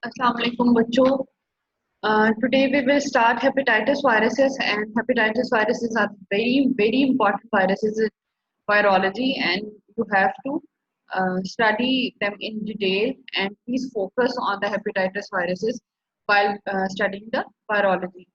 Assalamu alaikum बच्चों. Today we will start hepatitis viruses, and hepatitis viruses are very important viruses in virology, and you have to study them in detail, and please focus on the hepatitis viruses while studying the virology.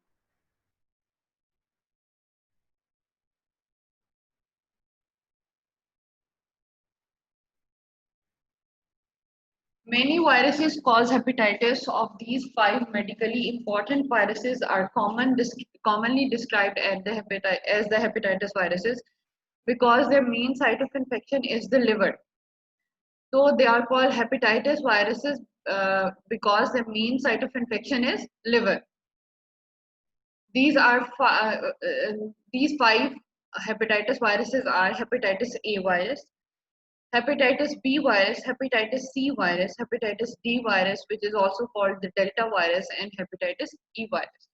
Many viruses cause hepatitis. Of these, five medically important viruses are commonly described as the hepatitis viruses because their main site of infection is the liver. So they are called hepatitis viruses because the main site of infection is liver. These are these five hepatitis viruses are hepatitis A virus, hepatitis B virus, hepatitis C virus, hepatitis D virus, which is also called the Delta virus, and hepatitis E virus.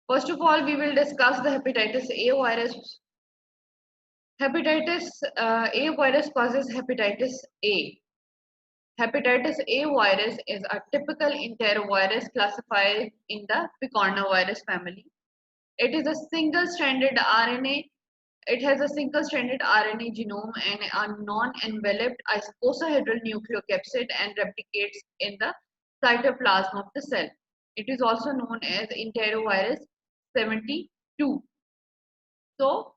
First of all, we will discuss the hepatitis A virus. Hepatitis A virus causes hepatitis A. Hepatitis A virus is a typical enterovirus classified in the picornavirus family. It is a single-stranded RNA. It has a single-stranded RNA genome and a non-enveloped icosahedral nucleocapsid and replicates in the cytoplasm of the cell. It is also known as enterovirus 72. So,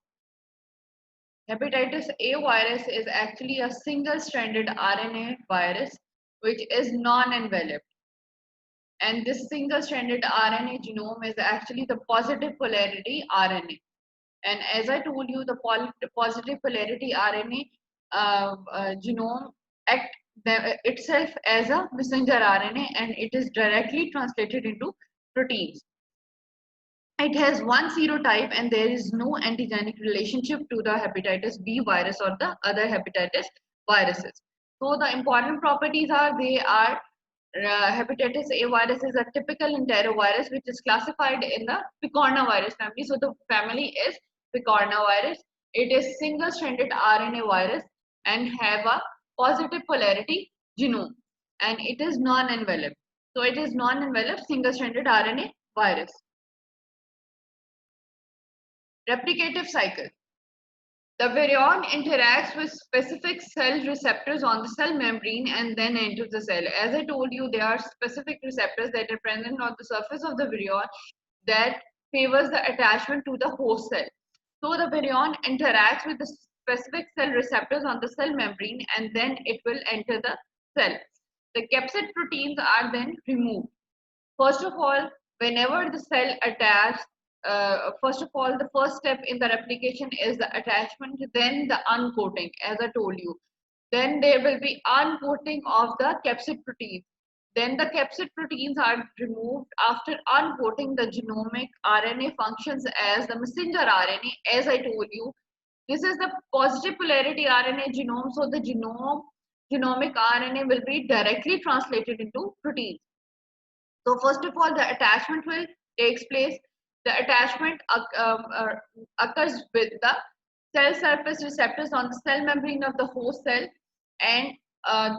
hepatitis A virus is actually a single-stranded RNA virus which is non-enveloped. And this single-stranded RNA genome is actually the positive polarity RNA. And as I told you, the positive polarity RNA genome act itself as a messenger RNA, and it is directly translated into proteins. It has one serotype, and there is no antigenic relationship to the hepatitis B virus or the other hepatitis viruses. So the important properties are hepatitis A virus is a typical enterovirus which is classified in the picornavirus family. So the family is picornavirus. It is single-stranded RNA virus and have a positive polarity genome, and it is non-enveloped. So it is non-enveloped single-stranded RNA virus. Replicative cycle. The virion interacts with specific cell receptors on the cell membrane and then enters the cell. As I told you, there are specific receptors that are present on the surface of the virion that favors the attachment to the host cell. So the virion interacts with the specific cell receptors on the cell membrane and then it will enter the cell. The capsid proteins are then removed. First of all, whenever the cell attacks, first of all, the first step in the replication is the attachment, then the uncoating, as I told you. Then there will be uncoating of the capsid proteins. Then the capsid proteins are removed. After uncoating, the genomic RNA functions as the messenger RNA, as I told you. This is the positive polarity RNA genome, so the genomic RNA will be directly translated into proteins. So first of all, the attachment will takes place. The attachment occurs with the cell surface receptors on the cell membrane of the host cell and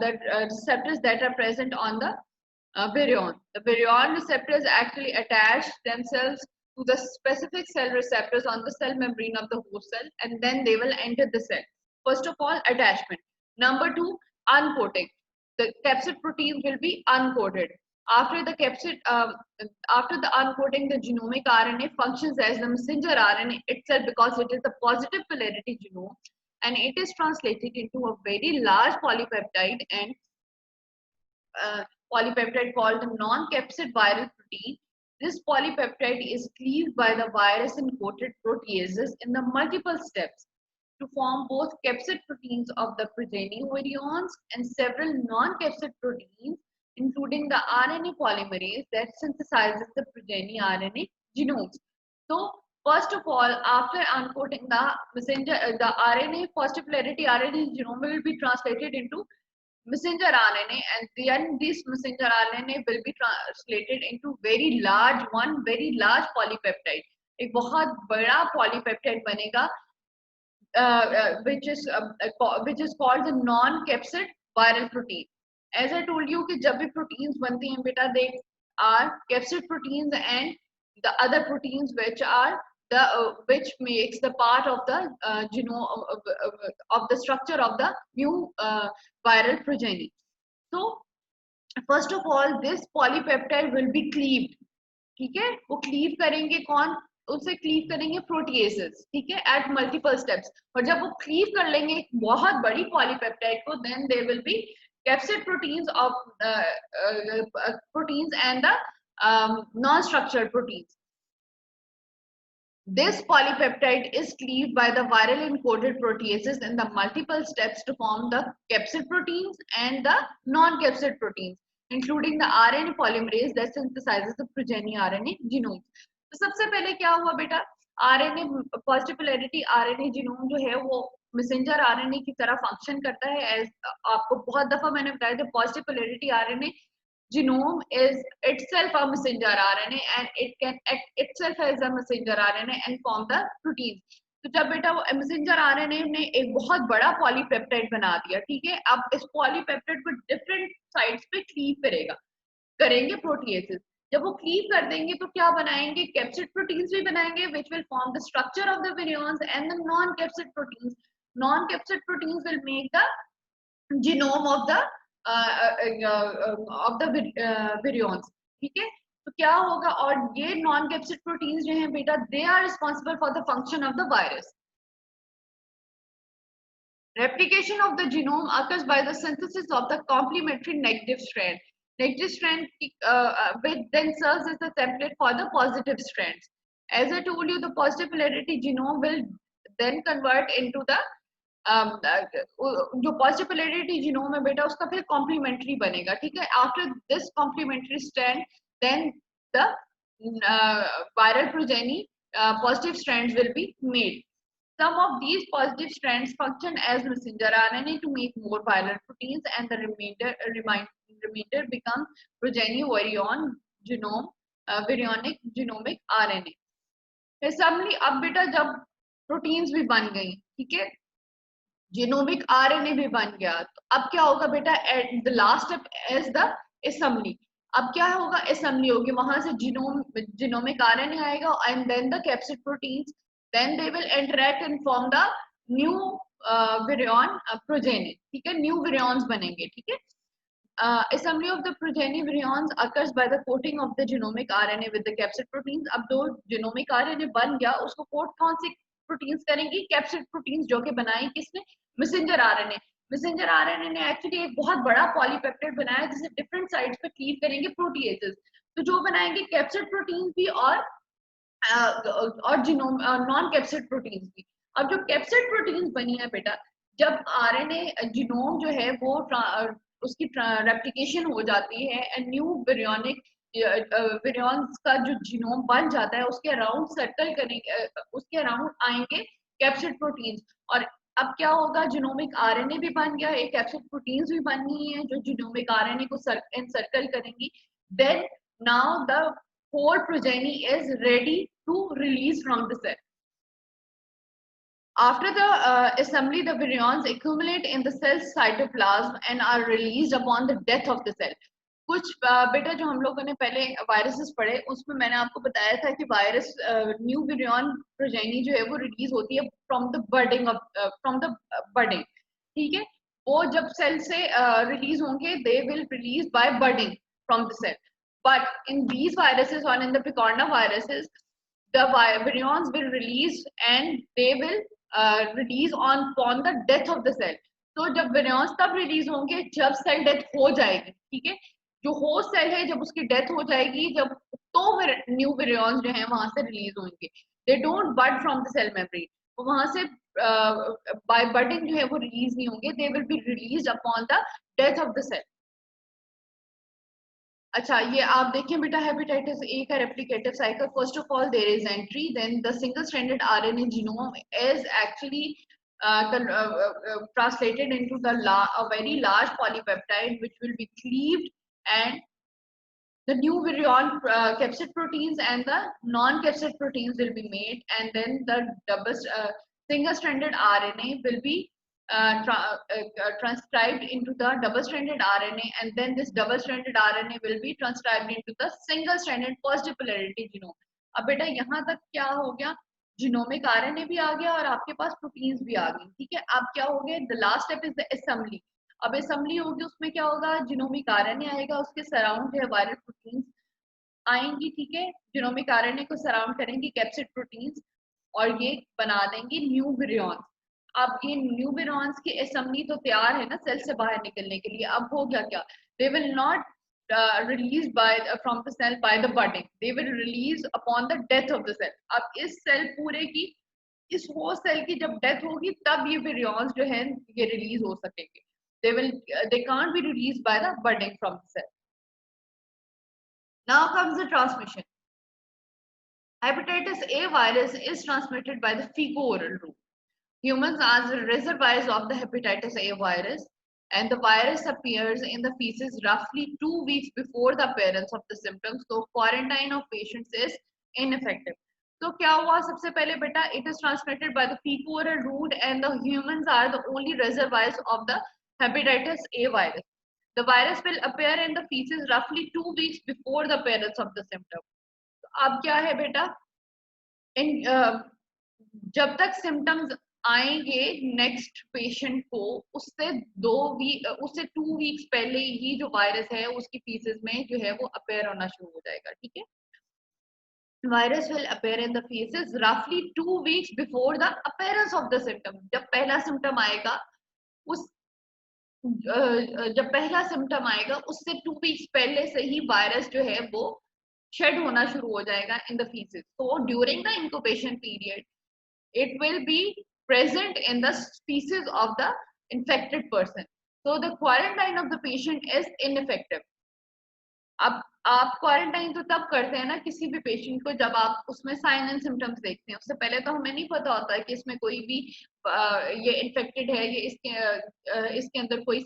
the receptors that are present on the virion. The virion receptors actually attach themselves to the specific cell receptors on the cell membrane of the host cell, and then they will enter the cell. First of all, attachment. Number two, uncoating. The capsid proteins will be uncoated. After the after the uncoating, the genomic RNA functions as the messenger RNA itself because it is the positive polarity genome, and it is translated into a very large polypeptide and polypeptide called the non-capsid viral protein. This polypeptide is cleaved by the virus-encoded proteases in the multiple steps to form both capsid proteins of the progeny virions and several non-capsid proteins, including the RNA polymerase that synthesizes the progeny RNA genomes. So, first of all, after uncoating the RNA, positive polarity RNA genome will be translated into messenger RNA, and then this messenger RNA will be translated into very large polypeptide. एक बहुत बड़ा polypeptide बनेगा which is called the non-capsid viral protein. As I told you कि जब भी proteins बनती हैं बेटा, they are capsid proteins and the other proteins which are the which makes the part of the genome of the structure of the new viral progeny. So first of all, this polypeptide will be cleaved. ठीक है, वो cleave करेंगे कौन, उसे cleave करेंगे प्रोटीएसेस, ठीक है, at multiple steps. और जब वो क्लीव कर लेंगे एक बहुत बड़ी पॉलीपेप्टाइड को, then they will be capsid proteins of proteins and the non-structured proteins. This polypeptide is cleaved by the viral encoded proteases in the multiple steps to form the capsid proteins and the non-capsid proteins, including the RNA polymerase that synthesizes the progeny RNA genome. तो सबसे पहले क्या हुआ बेटा, RNA first polarity RNA genome जो है वो messenger RNA की तरह फंक्शन करता है. एज आपको बहुत दफा मैंने बताया था, positive polarity RNA genome is itself a messenger RNA and it can act itself as a messenger RNA and form the proteins. तो जब बेटा वो मैसेंजर आरएनए ने एक बहुत बड़ा पॉलीपेप्टाइड बना दिया, ठीक है, अब इस पॉलीपेप्टाइड को डिफरेंट साइड्स पे क्लीव करेंगे प्रोटीएसेस. जब वो क्लीव कर देंगे तो क्या बनाएंगे, कैप्सिड प्रोटीन्स भी बनाएंगे which will form the structure of the virions and the non-capsid proteins. Non-capsid proteins will make the genome of the virions. ठीक है, तो क्या होगा, और ये नॉन कैप्सिड प्रोटीन्स जो हैं बेटा, they are responsible for the function of the virus. Replication of the genome occurs by the synthesis of the complementary negative strand. Negative strand which then serves as the template for the positive strands. As I told you, the positive polarity genome will then convert into the जो positive polarity genome है बेटा, उसका फिर complementary बनेगा. ठीक है, after this complementary strand then the viral progeny positive strands will be made. Some of these positive strands function as messenger RNA to make more viral proteins, and the remainder become progeny virion genome virionic genomic RNA. Assembly. अब बेटा जब proteins भी बन गई, ठीक है, genomic RNA भी बन गया, तो अब क्या होगा बेटा, at the last step is the assembly. अब क्या होगा, असेंबली होगी, वहां से जीनोमिक आरएनए आएगा and then the capsid proteins, then they will interact and form the new virion progeny. ठीक है, न्यू विरियंस बनेंगे. ठीक है, assembly of the progeny virions occurs by the coating of the genomic RNA with the capsid proteins. अब जो genomic RNA बन गया, उसको कोट कौन सी प्रोटीन्स करेंगी, कैप्सिड प्रोटीन्स, जो कि बनाई किसने, मैसेंजर आरएनए. मैसेंजर आरएनए ने एक्चुअली एक बहुत बड़ा पॉलीपेप्टाइड बनाया जिसे डिफरेंट साइड्स पे क्लीव करेंगे प्रोटीएसेस. तो जो बनाएंगे कैप्सिड प्रोटीन्स भी और जीनोम नॉन कैप्सिड प्रोटीन्स भी. अब जो कैप्सिड प्रोटीन्स बनी है बेटा, जब आरएनए जीनोम जो है वो उसकी रेप्लिकेशन हो जाती है एंड न्यू विरियनिक विरियंस का जो जीनोम बन जाता है, उसके अराउंड सर्कल करेंगे, उसके अराउंड आएंगे कैप्सिड प्रोटीन्स. और अब क्या होगा, जीनोमिक आरएनए भी बन गया, एक कैप्सिड प्रोटीन्स भी बन गई है जो जीनोमिक आरएनए को सर्कल करेंगी. Then now the whole progeny is ready to release from the cell. After the assembly, the virions accumulate in the cell's cytoplasm and are released upon the death of the cell. कुछ बेटा जो हम लोगों ने पहले viruses पढ़े, उसमें मैंने आपको बताया था कि वायरस न्यू विरियन प्रोजेनी जो है वो रिलीज होती है फ्रॉम द बर्डिंग. ठीक है, वो जब सेल से रिलीज होंगे, they will release by budding from the cell. But in these viruses or in the picorna viruses, the virions will release and they will release on the death of the cell. तो जब virions तब release होंगे जब cell death हो जाएगी. ठीक है, जो host cell है जब उसकी death हो जाएगी, जब तो new virions जो हैं वहां से release होंगे. They don't bud from the cell membrane. तो वहां से by budding जो है वो release नहीं होंगे. They will be released upon the death of the cell. अच्छा, ये आप देखें बेटा, हेपेटाइटिस ए का replicative cycle. First of all there is entry, then the single stranded RNA genome is actually translated into a very large polypeptide which will be cleaved, and the new virion capsid proteins and the non-capsid proteins will be made, and then the double single-stranded RNA will be transcribed into the double-stranded RNA, and then this double-stranded RNA will be transcribed into the single-stranded positive polarity genome. अब बेटा यहाँ तक क्या हो गया, genomic RNA भी आ गया और आपके पास प्रोटीन्स भी आ गई, ठीक है। अब क्या हो गया, the last step is the assembly. अब असेंबली होगी, उसमें क्या होगा, जीनोमिक आरएनए आएगा, उसके सराउंड है वायरल प्रोटीन्स आएंगी, ठीक है। जीनोमिक आरएनए को सराउंड करेंगी कैप्सिड प्रोटीन्स और ये बना देंगे न्यू विरियॉन्स। अब ये न्यू विरियॉन्स की असेंबली तो तैयार है ना सेल से बाहर निकलने के लिए। अब हो गया क्या, they will not released by from the cell by the budding, they will release upon the death of the cell। अब इस सेल पूरे की, इस होस्ट सेल की जब डेथ होगी तब ये विरियॉन्स जो है ये रिलीज हो सकेंगे। they can't be released by the budding from the cell। Now comes the transmission. Hepatitis A virus is transmitted by the fecal-oral route. Humans are the reservoirs of the hepatitis A virus, and the virus appears in the feces roughly 2 weeks before the appearance of the symptoms. So quarantine of patients is ineffective. So क्या हुआ, सबसे पहले बेटा, it is transmitted by the fecal-oral route, and the humans are the only reservoirs of the hepatitis A virus. The virus will appear in the feces roughly 2 weeks before the appearance of the symptom. अब क्या है बेटा, इन जब तक symptoms आएंगे next patient को, उससे 2 weeks पहले ही जो वायरस है उसकी फीसेस में जो है वो अपेयर होना शुरू हो जाएगा, ठीक है। Virus will appear in the faeces रफली 2 weeks before the appearance of the symptom. जब पहला सिम्टम आएगा उससे 2 वीक्स पहले से ही वायरस जो है वो शेड होना शुरू हो जाएगा in the faeces. So during the incubation period it will be present in the feces of the infected person. So the quarantine of the patient is ineffective. अब आप क्वारंटाइन तो तब करते हैं ना किसी भी पेशेंट को जब आप उसमें साइन एंड सिम्टम्स देखते हैं। उससे पहले तो हमें नहीं पता होता है कि इसमें कोई भी ये इन्फेक्टेड है, ये इसके अंदर कोई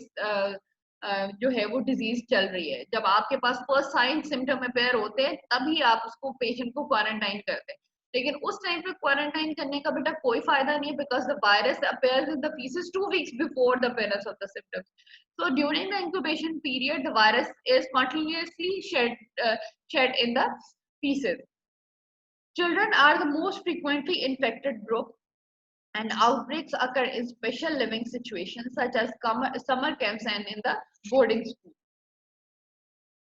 जो है वो डिजीज चल रही है। जब आपके पास फर्स्ट साइन सिम्टम अपेयर होते हैं तभी आप उसको पेशेंट को क्वारंटाइन करते हैं, लेकिन उस टाइम पे क्वारंटाइन करने का बेटा कोई फायदा नहीं है, because the virus appears in the faeces 2 weeks before the appearance of the symptoms. So during the incubation period, the virus is continuously shed in the feces. Children are the most frequently infected group, and outbreaks occur in special living situations such as summer camps and in the boarding school.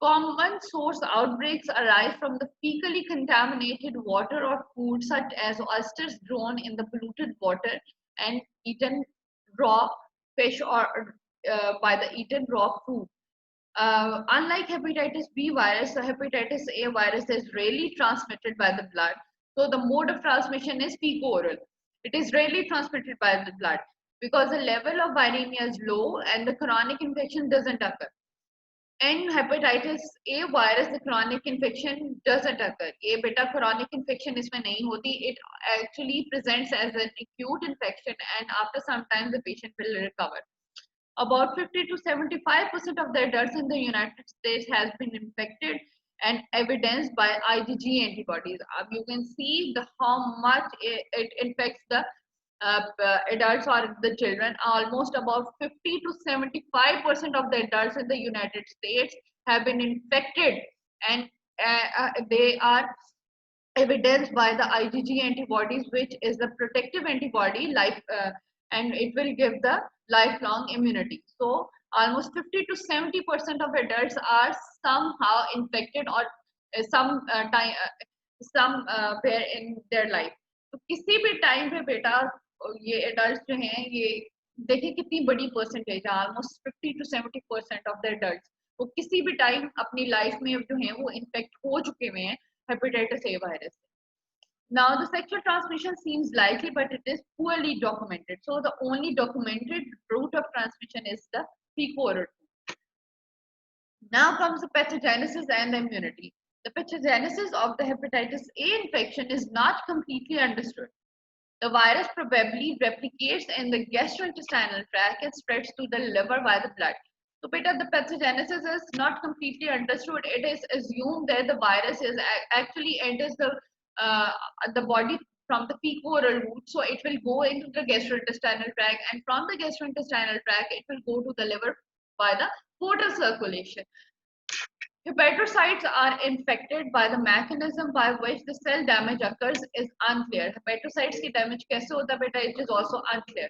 Common source outbreaks arise from the fecally contaminated water or food, such as oysters grown in the polluted water and eaten raw fish or by the eaten raw food. Unlike hepatitis B virus, the hepatitis A virus is rarely transmitted by the blood. So the mode of transmission is fecal-oral. It is rarely transmitted by the blood because the level of viremia is low and the chronic infection doesn't occur. In hepatitis A virus, the chronic infection doesn't occur. ये बेटा chronic infection इसमें नहीं होती. It actually presents as an acute infection, and after some time the patient will recover. About 50 to 75% of the adults in the United States has been infected and evidenced by IgG antibodies. You can see how much it infects the adults or the children. Almost about 50 to 75% of the adults in the United States have been infected, and they are evidenced by the IgG antibodies, which is the protective antibody and it will give the lifelong immunity. So almost 50 to 70% of adults are somehow infected or somewhere in their life. तो किसी भी time पे बेटा ये adult जो हैं ये देखिए कितनी बड़ी परसेंटेज है, almost 50 to 70% of the adults वो किसी भी टाइम अपनी लाइफ में जो है वो इन्फेक्ट हो चुके हुए हैं hepatitis A virus. Now the sexual transmission seems likely, but it is poorly documented. So the only documented route of transmission is the fecal-oral route. Now comes the pathogenesis and the immunity. The pathogenesis of the hepatitis A infection is not completely understood. The virus probably replicates in the gastrointestinal tract and spreads to the liver via the blood. So, beta, the pathogenesis is not completely understood. It is assumed that the virus is actually enters the body from the fecal-oral route. So it will go into the gastrointestinal tract, and from the gastrointestinal tract, it will go to the liver by the portal circulation. Hepatocytes are infected by the mechanism by which the cell damage occurs is unclear. Hepatocytes की damage कैसे होता है बेटा? It is also unclear.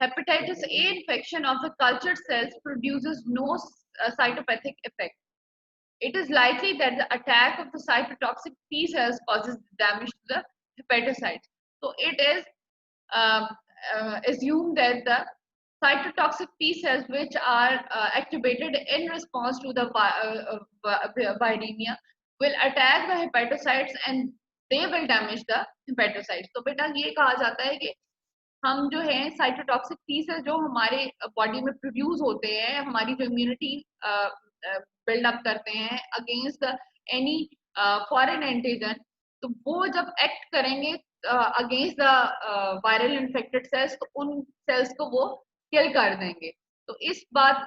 Hepatitis A infection of the cultured cells produces no cytopathic effect. It is likely that the attack of the cytotoxic T cells causes damage to the hepatocytes. So it is assumed that the cytotoxic T cells, which are activated in response to the viremia, will attack the hepatocytes and they will damage the hepatocytes. तो बेटा ये कहा जाता है कि हम जो है साइटोटॉक्सिक टी सेल जो हमारे बॉडी में प्रोड्यूस होते हैं, हमारी जो इम्यूनिटी बिल्डअप करते हैं अगेंस्ट एनी फॉरेन एंटीजन, तो वो जब एक्ट करेंगे against the viral infected cells, तो उन सेल्स को वो किल कर देंगे. तो इस बात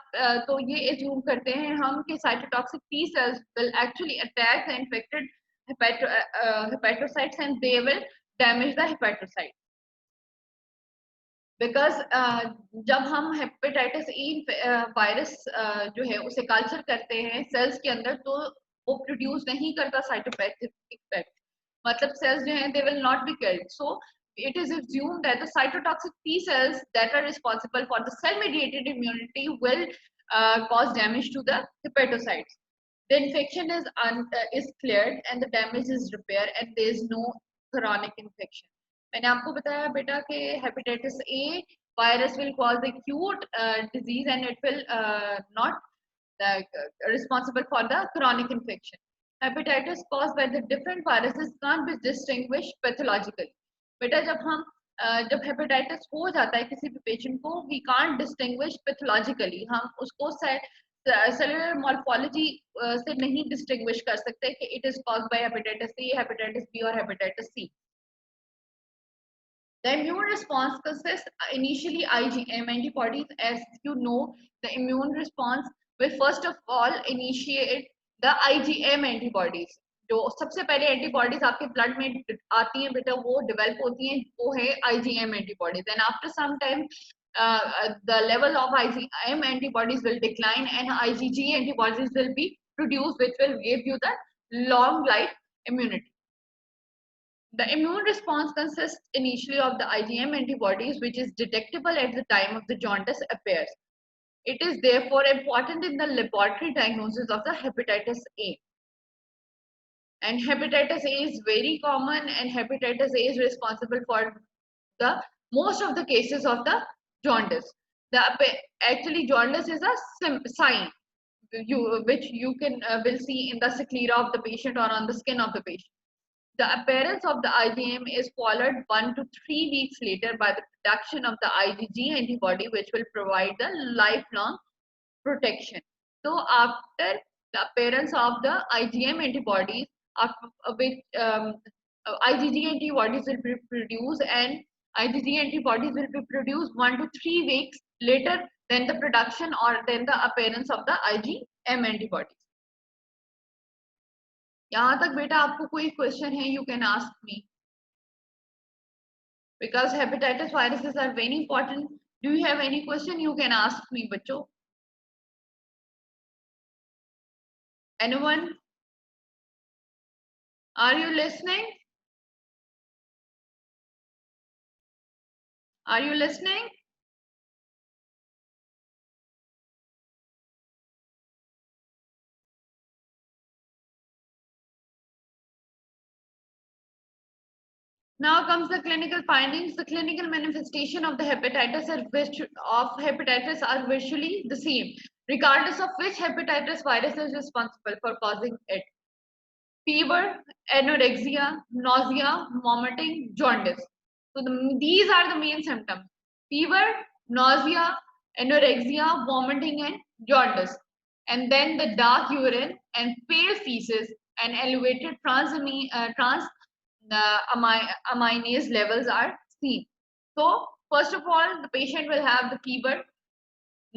तो ये एज्यूम करते हैं हम कि cytotoxic T cells will actually attack the infected hepatocytes and they will damage the hepatocyte. Because जब हम हेपेटाइटिस ई वायरस जो है उसे कल्चर करते हैं सेल्स के अंदर, तो वो प्रोड्यूस नहीं करता साइटोपैथिक इफेक्ट, मतलब सेल्स जो हैं they will not be killed. So it is assumed that the cytotoxic T cells that are responsible for the cell mediated immunity will cause damage to the hepatocytes. The infection is cleared and the damage is repaired and there is no chronic infection. मैंने आपको बताया बेटा कि hepatitis A virus will cause acute disease and it will not responsible for the chronic infection. Hepatitis caused by the different viruses can't be distinguished pathologically. बेटा जब hepatitis हो जाता है किसी भी पेशेंट को, we can't distinguish pathologically. हम उसको सेलुलर मॉर्फोलॉजी से नहीं डिस्टिंग्विश कर सकते कि it is caused by hepatitis C, hepatitis B और hepatitis C. The immune response consists initially IgM antibodies. As you know, the immune response will first of all initiate the IgM antibodies. जो सबसे पहले antibodies आपके blood में आती हैं बेटा, वो डेवलप होती हैं, वो है IgM antibodies. And after some time, the level of IgM antibodies will decline and IgG antibodies will be produced, which will give you the long life immunity. The immune response consists initially of the IgM antibodies, which is detectable at the time of the jaundice appears. It is therefore important in the laboratory diagnosis of the hepatitis A. And hepatitis A is very common, and hepatitis A is responsible for the most of the cases of the jaundice. Actually, jaundice is a sign which you can will see in the sclera of the patient or on the skin of the patient. The appearance of the IgM is followed 1 to 3 weeks later by the production of the IgG antibody, which will provide the lifelong protection. So after the appearance of the IgM antibodies, which IgG antibodies will be produced, and IgG antibodies will be produced 1 to 3 weeks later than the production or than the appearance of the IgM antibodies. यहाँ तक बेटा आपको कोई question है, you can ask me, because hepatitis viruses are very important. Do you have any question? You can ask me बच्चों. Anyone? Are you listening? Are you listening? Now comes the clinical findings. The clinical manifestation of the hepatitis are virtually the same, regardless of which hepatitis virus is responsible for causing it. Fever, anorexia, nausea, vomiting, jaundice. So these are the main symptoms: fever, nausea, anorexia, vomiting, and jaundice. And then the dark urine and pale feces and elevated aminase levels are seen. So first of all, the patient will have the fever,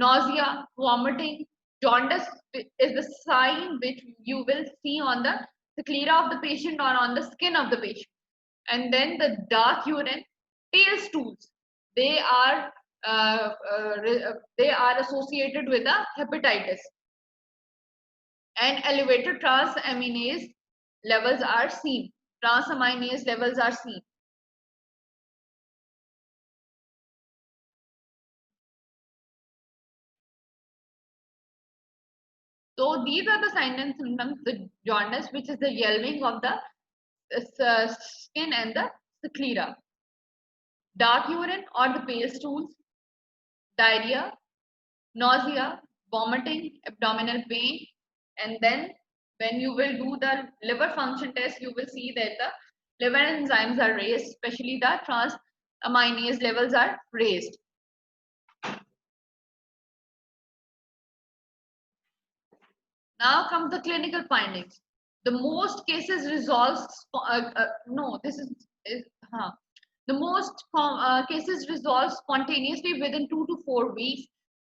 nausea, vomiting. Jaundice is the sign which you will see on the sclera of the patient or on the skin of the patient. And then the dark urine, pale stools, they are they are associated with the hepatitis. And elevated transaminase levels are seen. Transaminase levels are seen. So these are the signs and symptoms. The jaundice, which is the yellowing of the skin and the sclera. Dark urine or the pale stools, diarrhea, nausea, vomiting, abdominal pain, and then when you will do the liver function test, you will see that the liver enzymes are raised, especially the transaminase levels are raised. Now comes the clinical findings. The most cases resolve. No, this is the most cases resolve spontaneously within 2 to 4 weeks.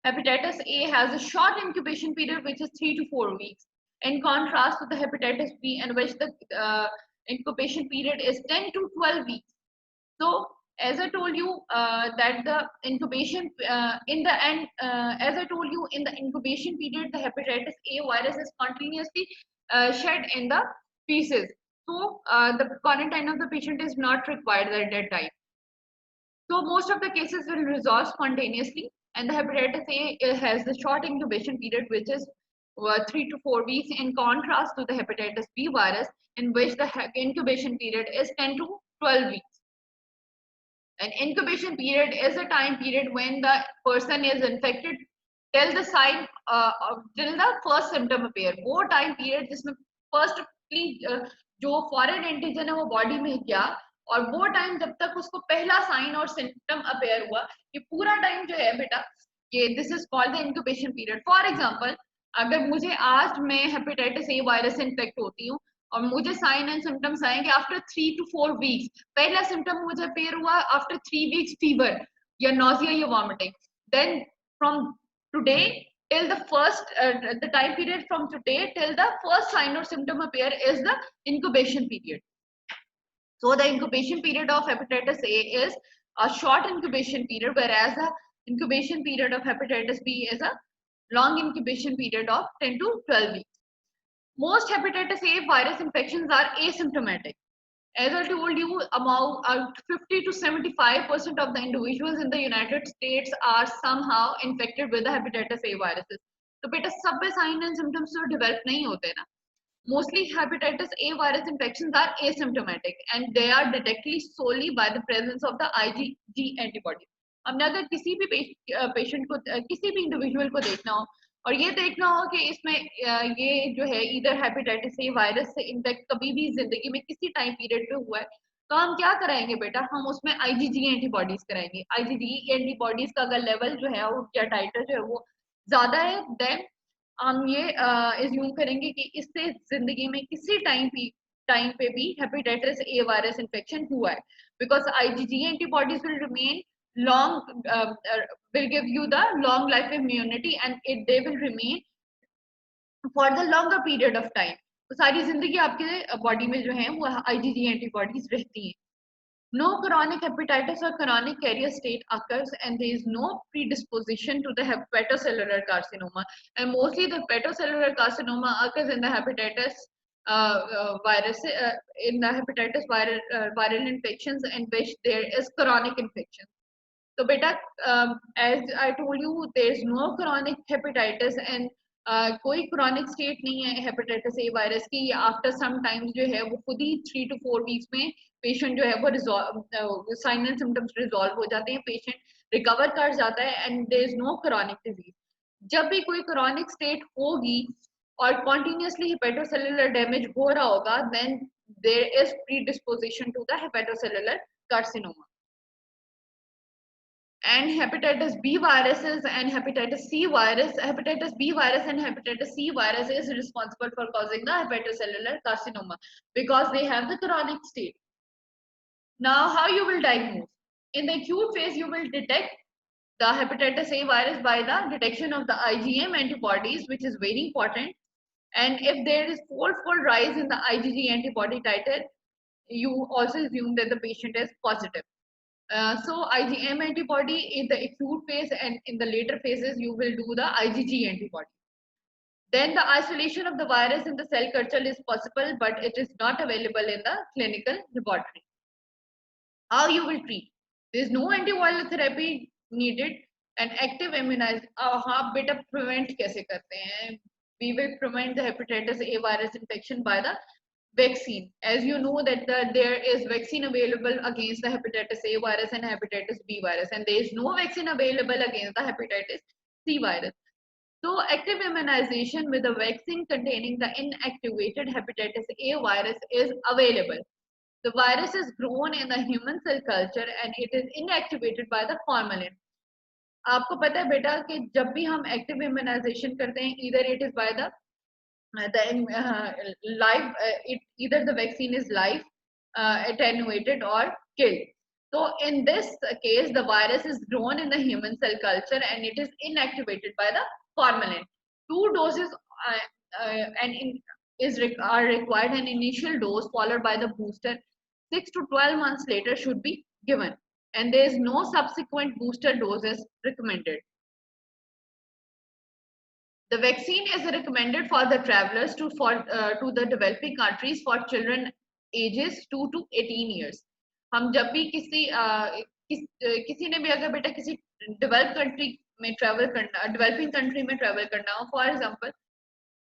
Hepatitis A has a short incubation period, which is 3 to 4 weeks. In contrast to the hepatitis B, in which the incubation period is 10 to 12 weeks. So, as I told you, that the incubation in the end, as I told you, in the incubation period, the hepatitis A virus is continuously shed in the feces. So, the quarantine of the patient is not required at that time. So, most of the cases will resolve spontaneously, and the hepatitis A has the short incubation period, which is 3 to 4 weeks, in contrast to the hepatitis B virus, in which the incubation period is 10 to 12 weeks. An incubation period is a time period when the person is infected till the sign till the first symptom appear. वो time period जिसमें firstly जो foreign antigen है वो body में गया और वो time जब तक उसको पहला sign और symptom appear हुआ, ये पूरा time जो है बेटा, ये this is called the incubation period. For example, अगर मुझे आज मैं hepatitis A virus infect होती हूँ और मुझे साइन एंड सिम्टम्स आएंगे आफ्टर 3 to 4 weeks. पहला सिम्टम मुझे अपेयर हुआ आफ्टर 3 weeks फीवर या नॉजिया या vomiting. Then from today till the first the time period from today till the first sign or symptom appear is the incubation period. So the incubation period of hepatitis A is a short incubation period, whereas the incubation period of hepatitis B is a long incubation period of 10 to 12 weeks. Most hepatitis A virus infections are asymptomatic. As I told you, about 50 to 75% of the individuals in the United States are somehow infected with the hepatitis A viruses. तो बेटा सब में sign and symptoms तो develop नहीं होते ना. Mostly hepatitis A virus infections are asymptomatic and they are detected solely by the presence of the IgG antibodies. हमने अगर किसी भी पेशेंट को किसी भी इंडिविजुअल को देखना हो और ये देखना हो कि इसमें ये जो है इधर हेपेटाइटिस ए वायरस से इन्फेक्ट कभी भी जिंदगी में किसी टाइम पीरियड पे हुआ है, तो हम क्या कराएंगे बेटा, हम उसमें आईजीजी एंटीबॉडीज कराएंगे. आईजीजी एंटीबॉडीज का अगर लेवल जो है वो या टाइटर जो है वो ज्यादा है, देन हम ये एज्यूम करेंगे कि इससे जिंदगी में किसी टाइम पे भी हेपेटाइटिस ए वायरस इन्फेक्शन हुआ है, because IgG antibodies will remain long will give you the long life immunity and they will remain for the longer period of time. तो सारी जिंदगी आपके बॉडी में जो है वो आईजीजी एंटीबॉडीज रहती हैं. No chronic hepatitis or chronic carrier state occurs and there is no predisposition to the hepatocellular carcinoma, and mostly the hepatocellular carcinoma occurs in the hepatitis virus in the hepatitis viral infections in which there is chronic infection. So beta, as I told you, there is no chronic hepatitis and कोई chronic state नहीं है hepatitis A virus की. After some times जो है वो खुद ही 3 to 4 weeks में patient जो है वो resolve sign and symptoms resolve हो जाते हैं, patient recover कर जाता है and there is no chronic disease. जब भी कोई chronic state होगी और continuously hepatocellular damage हो रहा होगा, then there is predisposition to the hepatocellular carcinoma. And hepatitis B viruses and hepatitis C virus, hepatitis B virus and hepatitis C virus is responsible for causing the hepatocellular carcinoma because they have the chronic state. Now, how you will diagnose? In the acute phase, you will detect the hepatitis A virus by the detection of the IgM antibodies, which is very important. And if there is fourfold rise in the IgG antibody titer, you also assume that the patient is positive. So IgM antibody in the acute phase, and in the later phases you will do the IgG antibody. Then the isolation of the virus in the cell culture is possible, but it is not available in the clinical laboratory. How you will treat? There is no antiviral therapy needed. An active immunization. हाँ बेटा prevent कैसे करते हैं? We will prevent the hepatitis A virus infection by the vaccine. As you know that there is vaccine available against the hepatitis A virus and hepatitis B virus, and there is no vaccine available against the hepatitis C virus. So active immunization with a vaccine containing the inactivated hepatitis A virus is available. The virus is grown in the human cell culture and it is inactivated by the formalin. आपको पता है बेटा कि जब भी हम active immunisation करते हैं, either it is by the live, either the vaccine is live, attenuated or killed. So in this case, the virus is grown in the human cell culture and it is inactivated by the formalin. 2 doses are required. An initial dose followed by the booster 6 to 12 months later should be given, and there is no subsequent booster doses recommended. The vaccine is recommended for the travelers to the developing countries for children ages 2 to 18 years. हम जब भी किसी ने भी अगर बेटा किसी develop country में ट्रैवल करना, डेवलपिंग कंट्री में ट्रैवल करना हो, for example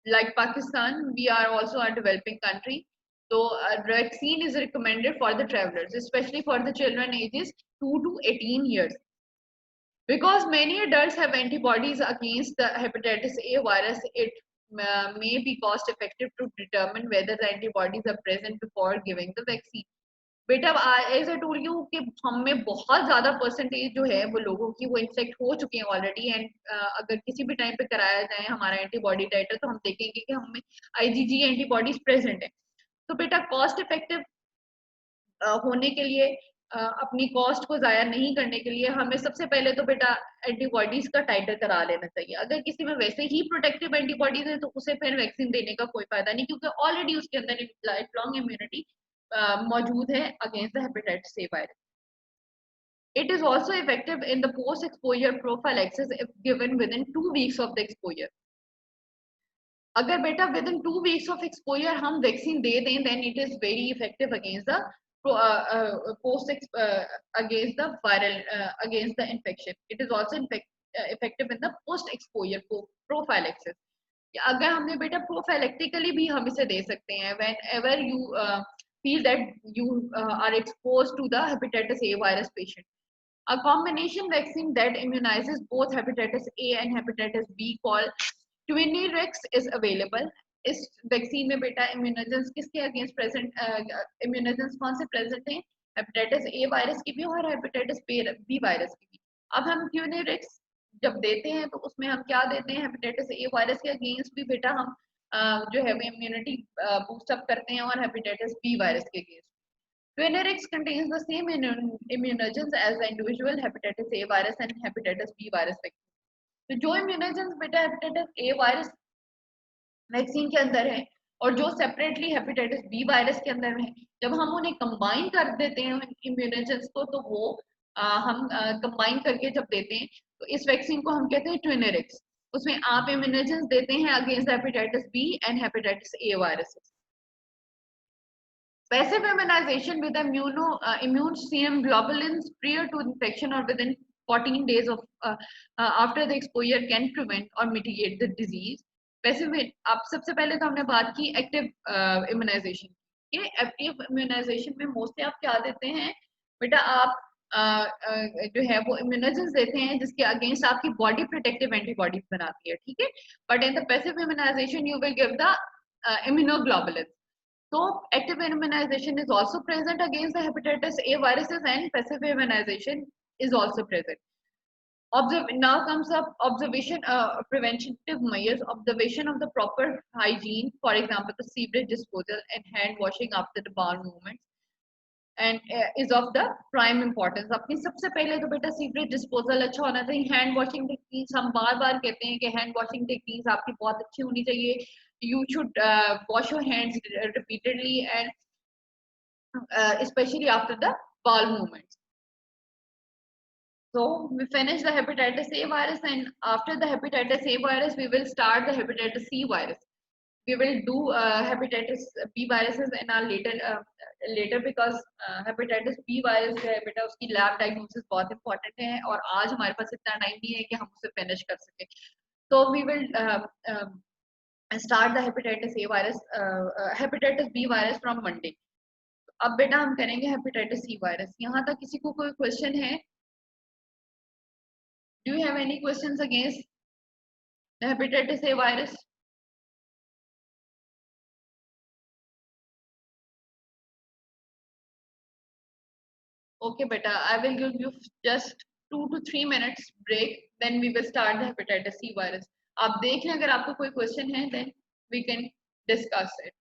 like Pakistan, we are also a developing country. So vaccine is recommended for the travelers, especially for the children ages 2 to 18 years. Because many adults have antibodies against the hepatitis A virus, it may be cost effective to determine whether the antibodies are present before giving the vaccine. बेटा as I told you कि हम में बहुत ज्यादा percentage जो है वो लोगों की वो इन्फेक्ट हो चुके हैं ऑलरेडी, एंड अगर किसी भी टाइम पे कराया जाए हमारा एंटीबॉडी टाइटर तो हम देखेंगे कि हमें आईजीजी एंटीबॉडीज प्रेजेंट है. तो बेटा कॉस्ट इफेक्टिव होने के लिए, अपनी कॉस्ट को जाया नहीं करने के लिए हमें सबसे पहले तो बेटा एंटीबॉडीज का टाइटर करा लेना चाहिए. अगर किसी में वैसे ही प्रोटेक्टिव एंटीबॉडीज है तो उसे फिर वैक्सीन देने का कोई फायदा नहीं, क्योंकि ऑलरेडी उसके अंदर लाइफ लॉन्ग इम्यूनिटी मौजूद है against the hepatitis A virus. It is also effective in the post-exposure prophylaxis if given within 2 weeks of the exposure. अगर बेटा within 2 weeks of exposure हम वैक्सीन दे दें, then it is very effective against the against the viral against the infection. It is also effective in the post-exposure prophylaxis. अगर हमने बेटा prophylactically भी हम इसे दे सकते हैं whenever you feel that you are exposed to the hepatitis A virus patient. A combination vaccine that immunizes both hepatitis A and hepatitis B called Twinirix is available. इस vaccine में बेटा इम्यूनोजेंस किसके अगेंस्ट प्रेजेंट, इम्यूनोजेंस कौन से present हैं? Hepatitis A virus की भी और हेपेटाइटिस बी वायरस की भी. अब हम ट्यूनिरिक्स जब देते हैं तो उसमें हम क्या देते हैं? हेपेटाइटिस ए वायरस के अगेंस्ट भी बेटा हम जो है इम्यूनिटी बूस्ट अप करते हैं और हेपेटाइटिस बी वायरस के against. Twinirix contains the same immunogens as the individual hepatitis A virus and hepatitis B virus vaccine. तो जो इम्यूनोजेंस बेटा हेपेटाइटिस ए वायरस वैक्सीन के अंदर है और जो सेपरेटली हेपेटाइटिस बी वायरस के अंदर है, जब हम उन्हें कंबाइन कर देते हैं इम्यूनोजेंस को, तो वो हम कंबाइन करके जब देते हैं तो इस वैक्सीन को हम कहते हैं ट्विनरिक्स. उसमें आप इम्यूनोजेंस देते हैं against hepatitis B and hepatitis A viruses. Passive immunization with immune serum globulins prior to infection or within 14 days of after the exposure can prevent or mitigate the disease. Passive आप सबसे पहले तो हमने बात की active immunisation. ये active immunisation में mostly आप क्या देते हैं बेटा? आप जो है वो इम्यूनोजेंस देते हैं जिसके अगेंस्ट आपकी बॉडी प्रोटेक्टिव एंटीबॉडीज बनाती है, ठीक है. But in the passive immunisation you will give the immunoglobulins. So active immunization is also present against the hepatitis A viruses and passive immunization is also present. Now comes up observation, preventative measures, observation of the proper hygiene, for example, the sewage disposal and hand washing after the bowel movements, and is of the prime importance. अपनी सबसे पहले तो बेटा sewerage disposal अच्छा होना चाहिए. Hand washing techniques हम बार बार कहते हैं कि हैंड वॉशिंग टेक्निक्स आपकी बहुत अच्छी होनी चाहिए. You should wash your hands repeatedly and especially after the bowel movements. So we finish the hepatitis A virus, and after the hepatitis A virus, we will start the hepatitis C virus. We will do hepatitis B viruses in our later because hepatitis B virus जो है बेटा उसकी lab diagnosis बहुत important है और आज हमारे पास इतना टाइम नहीं है कि हम उसे फिनिश कर सके. So we will start the hepatitis A virus, hepatitis B virus from Monday. अब बेटा हम करेंगे हेपेटाइटिस सी वायरस. यहाँ तक किसी को कोई क्वेश्चन है? Do you have any questions against the hepatitis A virus? Okay, beta. I will give you just 2 to 3 minutes break. Then we will start the hepatitis C virus. आप देख लें अगर आपको कोई question है, then we can discuss it.